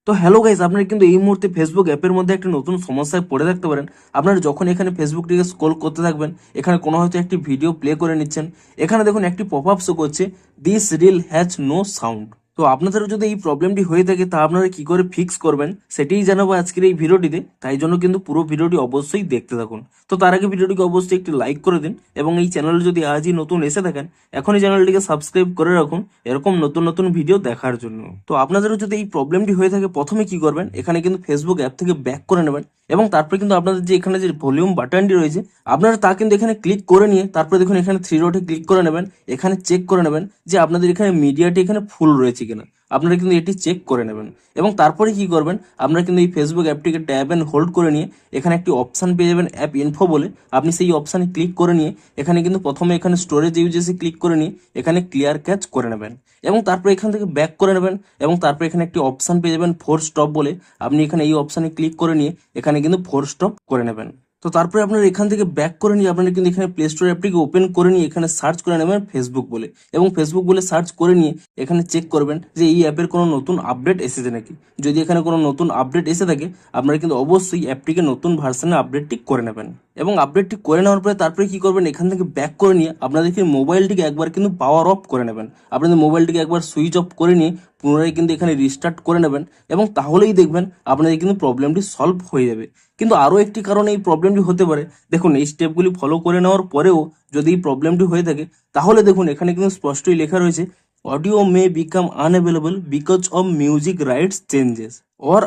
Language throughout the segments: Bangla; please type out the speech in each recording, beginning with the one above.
তো হ্যালো গাইস, আপনারা কিন্তু এই মুহূর্তে ফেসবুক অ্যাপের মধ্যে একটা নতুন সমস্যায় পড়ে থাকতে পারেন। আপনারা যখন এখানে ফেসবুকটিকে স্ক্রল করতে থাকবেন, এখানে কোনো হয়তো একটি ভিডিও প্লে করে নিচ্ছেন, এখানে দেখুন একটি পপ আপ শো করছে, this reel has no sound. তো আপনাদেরও যদি এই প্রবলেমটি হয়ে থাকে তা আপনারা কি করে ফিক্স করবেন সেটাই জানাবো আজকের এই ভিডিওটিতে। তাই জন্য কিন্তু পুরো ভিডিওটি অবশ্যই দেখতে থাকুন। তো তার আগে ভিডিওটিকে অবশ্যই একটি লাইক করে দিন এবং এই চ্যানেলে যদি আজই নতুন এসে থাকেন এখনই চ্যানেলটিকে সাবস্ক্রাইব করে রাখুন এরকম নতুন নতুন ভিডিও দেখার জন্য। তো আপনাদেরও যদি এই প্রবলেমটি হয়ে থাকে প্রথমে কি করবেন, এখানে কিন্তু ফেসবুক অ্যাপ থেকে ব্যাক করে নেবেন এবং তারপর কিন্তু আপনাদের যে এখানে যে ভলিউম বাটনটি রয়েছে আপনারা তা কিন্তু এখানে ক্লিক করে নিয়ে তারপরে দেখুন এখানে থ্রি ডটে ক্লিক করে নেবেন। এখানে চেক করে নেবেন যে আপনাদের এখানে মিডিয়াটি এখানে ফুল রয়েছে কিনা, আপনারা কিন্তু এটি চেক করে নেবেন এবং তারপরে কি করবেন, আপনারা কিন্তু এই ফেসবুক অ্যাপটিকে ট্যাব অ্যান্ড হোল্ড করে নিয়ে এখানে একটি অপশান পেয়ে যাবেন অ্যাপ ইনফো বলে। আপনি সেই অপশানে ক্লিক করে নিয়ে এখানে কিন্তু প্রথমে এখানে স্টোরেজ ইউজেসে ক্লিক করে নিয়ে এখানে ক্লিয়ার ক্যাচ করে নেবেন এবং তারপর এখান থেকে ব্যাক করে নেবেন এবং তারপর এখানে একটি অপশান পেয়ে যাবেন ফোর স্টপ বলে। আপনি এখানে এই অপশানে ক্লিক করে নিয়ে এখানে কিন্তু ফোর স্টপ করে নেবেন। তো তারপরে আপনারা এখান থেকে ব্যাক করে নিয়ে আপনারা কিন্তু এখানে প্লে স্টোর অ্যাপটিকে ওপেন করে নিয়ে এখানে সার্চ করে নেবেন ফেসবুক বলে এবং ফেসবুক বলে সার্চ করে নিয়ে এখানে চেক করবেন যে এই অ্যাপের কোনো নতুন আপডেট এসেছে নাকি। যদি এখানে কোনো নতুন আপডেট এসে থাকে আপনারা কিন্তু অবশ্যই অ্যাপটিকে নতুন ভার্সনে আপডেটটি করে নেবেন এবং আপডেটটি করে নেওয়ার পরে তারপরে কি করবেন, এখান থেকে ব্যাক করে নিয়ে আপনাদেরকে মোবাইলটিকে একবার কিন্তু পাওয়ার অফ করে নেবেন। আপনাদের মোবাইলটিকে একবার সুইচ অফ করে নিয়ে পুনরায় কিন্তু এখানে রিস্টার্ট করে নেবেন এবং তাহলেই দেখবেন আপনাদের কিন্তু প্রবলেমটি সলভ হয়ে যাবে। কিন্তু আরও একটি কারণে এই প্রবলেমটি হতে পারে, দেখুন এই স্টেপগুলি ফলো করে নেওয়ার পরেও যদি এই প্রবলেমটি হয়ে থাকে তাহলে দেখুন এখানে কিন্তু স্পষ্টই লেখা রয়েছে audio May become unavailable because of music rights changes or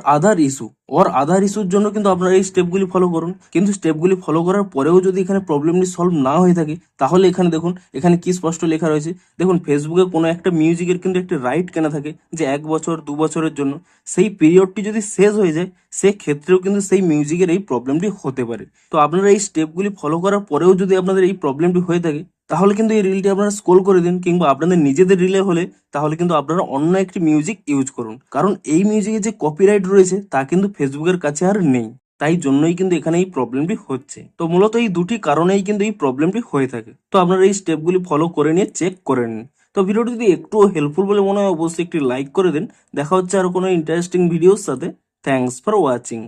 other ইস্যুর জন্য কিন্তু আপনারা এই স্টেপগুলি ফলো করুন। কিন্তু স্টেপগুলি ফলো করার পরেও যদি এখানে প্রবলেমটি সলভ না হয়ে থাকে তাহলে এখানে দেখুন এখানে কি স্পষ্ট লেখা রয়েছে, দেখুন ফেসবুকে কোনো একটা মিউজিকের কিন্তু একটা রাইট কেনা থাকে যে 1 বছর 2 বছরের জন্য। সেই পিরিয়ডটি যদি শেষ হয়ে যায় সেক্ষেত্রেও কিন্তু সেই মিউজিকের এই প্রবলেমটি হতে পারে। তো আপনারা এই স্টেপগুলি ফলো করার পরেও যদি আপনাদের এই প্রবলেমটি হয়ে থাকে তাহলে কিন্তু এই রিলটি আপনারা স্ক্রল করে দিন, কিংবা আপনাদের নিজেদের রিলে হলে তাহলে কিন্তু আপনারা অন্য একটি মিউজিক ইউজ করুন, কারণ এই মিউজিকে যে কপিরাইট রয়েছে তা কিন্তু ফেসবুকের কাছে আর নেই। তাই জন্যই কিন্তু এখানে এই প্রবলেমটি হচ্ছে। তো মূলত এই দুটি কারণেই কিন্তু এই প্রবলেমটি হয়ে থাকে। তো আপনারা এই স্টেপগুলি ফলো করে নিয়ে চেক করে নিন। তো ভিডিওটি যদি একটুও হেল্পফুল বলে মনে হয় অবশ্যই একটি লাইক করে দিন। দেখা হচ্ছে আরো কোনো ইন্টারেস্টিং ভিডিওর সাথে। Thanks for watching.